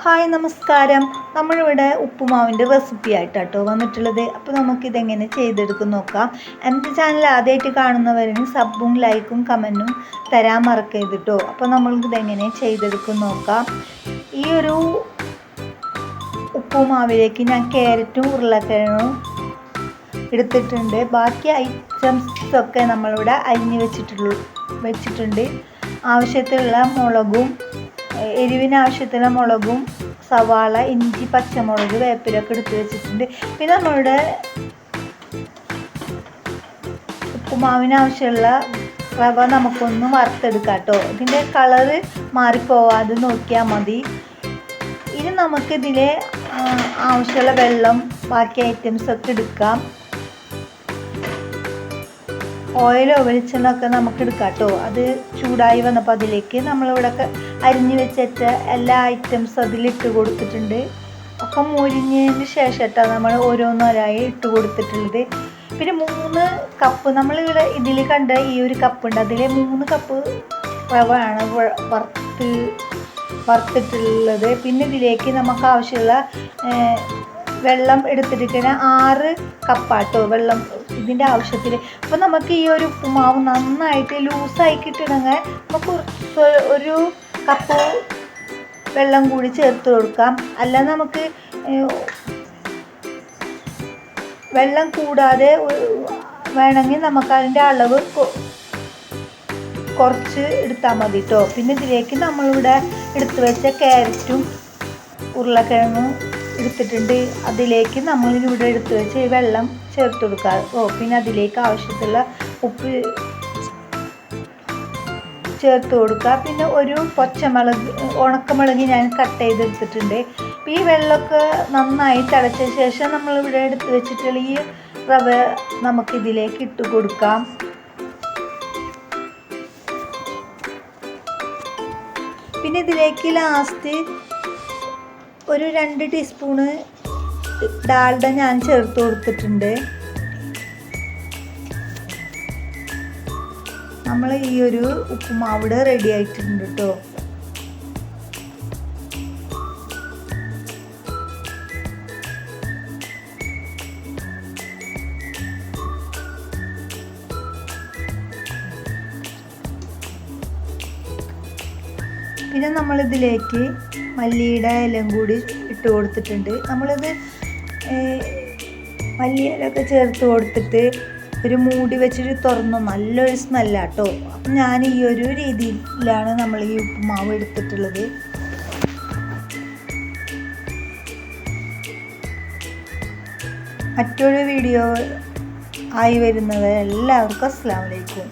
Hi നമസ്കാരം. നമ്മളിവിടെ ഉപ്പുമാവിൻ്റെ recipe ആയിട്ടാട്ടോ വന്നിട്ടുള്ളത്. അപ്പോൾ നമുക്കിതെങ്ങനെ ചെയ്തെടുക്കും നോക്കാം. എൻ്റെ ചാനൽ ആദ്യമായിട്ട് കാണുന്നവരിന് സബും ലൈക്കും കമൻറ്റും തരാൻ മറക്കരുത് കേട്ടോ. അപ്പോൾ നമ്മൾക്കിതെങ്ങനെ ചെയ്തെടുക്കും നോക്കാം. ഈ ഒരു ഉപ്പുമാവിലേക്ക് ഞാൻ ക്യാരറ്റും ഉരുളക്കിഴങ്ങും എടുത്തിട്ടുണ്ട്. ബാക്കി ഐറ്റംസൊക്കെ നമ്മളിവിടെ അരിഞ്ഞ് വെച്ചിട്ടുണ്ട്. ആവശ്യത്തിലുള്ള മുളകും, എരിവിന് ആവശ്യത്തിനുള്ള മുളകും, സവാള, ഇഞ്ചി, പച്ചമുളക്, വേപ്പിലൊക്കെ എടുത്ത് വെച്ചിട്ടുണ്ട്. പിന്നെ നമ്മളുടെ ഉപ്പുമാവിന് ആവശ്യമുള്ള റവ നമുക്കൊന്ന് വറുത്തെടുക്കാം കേട്ടോ. ഇതിൻ്റെ കളറ് മാറിപ്പോവാതെ നോക്കിയാൽ മതി. ഇനി നമുക്കിതിലെ ആവശ്യമുള്ള വെള്ളം, ബാക്കി ഐറ്റംസൊക്കെ എടുക്കാം. ഓയിലോ വെളിച്ചെണ്ണയൊക്കെ നമുക്ക് എടുക്കാം കേട്ടോ. അത് ചൂടായി വന്നപ്പോൾ അതിലേക്ക് നമ്മളിവിടെ അരിഞ്ഞ് വെച്ച എല്ലാ ഐറ്റംസും അതിലിട്ട് കൊടുത്തിട്ടുണ്ട്. ഒക്കെ മുരിഞ്ഞതിന് ശേഷം നമ്മൾ ഓരോന്നോരായി ഇട്ട് കൊടുത്തിട്ടുള്ളത്. പിന്നെ 3 കപ്പ് നമ്മളിവിടെ ഇതിൽ കണ്ട ഈ ഒരു കപ്പുണ്ട്, അതിൽ 3 കപ്പ് റവയാണ് വറുത്തിട്ടുള്ളത്. പിന്നെ ഇതിലേക്ക് നമുക്ക് ആവശ്യമുള്ള വെള്ളം എടുത്തിരിക്കുന്ന 6 കപ്പാട്ടോ വെള്ളം ഇതിൻ്റെ ആവശ്യത്തിൽ. അപ്പോൾ നമുക്ക് ഈ ഒരു ഉപ്പുമാവ് നന്നായിട്ട് ലൂസായി കിട്ടണമെങ്കിൽ നമുക്ക് ഒരു കപ്പ് വെള്ളം കൂടി ചേർത്ത് കൊടുക്കാം. അല്ല നമുക്ക് വെള്ളം കൂടാതെ വേണമെങ്കിൽ നമുക്ക് അതിൻ്റെ അളവ് കുറച്ച് എടുത്താൽ മതി കേട്ടോ. പിന്നെ ഇതിലേക്ക് നമ്മളിവിടെ എടുത്തു വെച്ച ക്യാരറ്റും ഉരുളക്കിഴങ്ങും എടുത്തിട്ടുണ്ട്. അതിലേക്ക് നമ്മളിവിടെ എടുത്തു വെച്ച് വെള്ളം ചേർത്ത് കൊടുക്കുക. പിന്നെ അതിലേക്ക് ആവശ്യത്തിലുള്ള ഉപ്പ് ചേർത്ത് കൊടുക്കുക. പിന്നെ ഒരു പച്ചമുളക്, ഉണക്കമുളക് ഞാൻ കട്ട് ചെയ്തെടുത്തിട്ടുണ്ട്. ഈ വെള്ളമൊക്കെ നന്നായി തിളച്ച ശേഷം നമ്മളിവിടെ എടുത്ത് വെച്ചിട്ടുള്ള ഈ റവ നമുക്കിതിലേക്ക് ഇട്ട് കൊടുക്കാം. പിന്നെ ഇതിലേക്ക് ലാസ്റ്റ് ഒരു 2 ടീസ്പൂണ് ഡാൽഡ ഞാൻ ചേർത്ത് കൊടുത്തിട്ടുണ്ട്. നമ്മൾ ഈ ഒരു ഉപ്പുമാവിടെ റെഡി ആയിട്ടുണ്ട് കേട്ടോ. പിന്നെ നമ്മളിതിലേക്ക് മല്ലിയുടെ ഇലയും കൂടി ഇട്ട് കൊടുത്തിട്ടുണ്ട്. നമ്മളിത് മല്ലിയിലൊക്കെ ചേർത്ത് കൊടുത്തിട്ട് ഒരു മൂടി വെച്ചിട്ട് തുറന്നു നല്ലൊരു സ്മെല്ലാട്ടോ. അപ്പം ഞാൻ ഈ ഒരു രീതിയിലാണ് നമ്മൾ ഈ ഉപ്പുമാവ് എടുത്തിട്ടുള്ളത്. മറ്റൊരു വീഡിയോ ആയി വരുന്നത് എല്ലാവർക്കും അസ്സലാമു അലൈക്കും.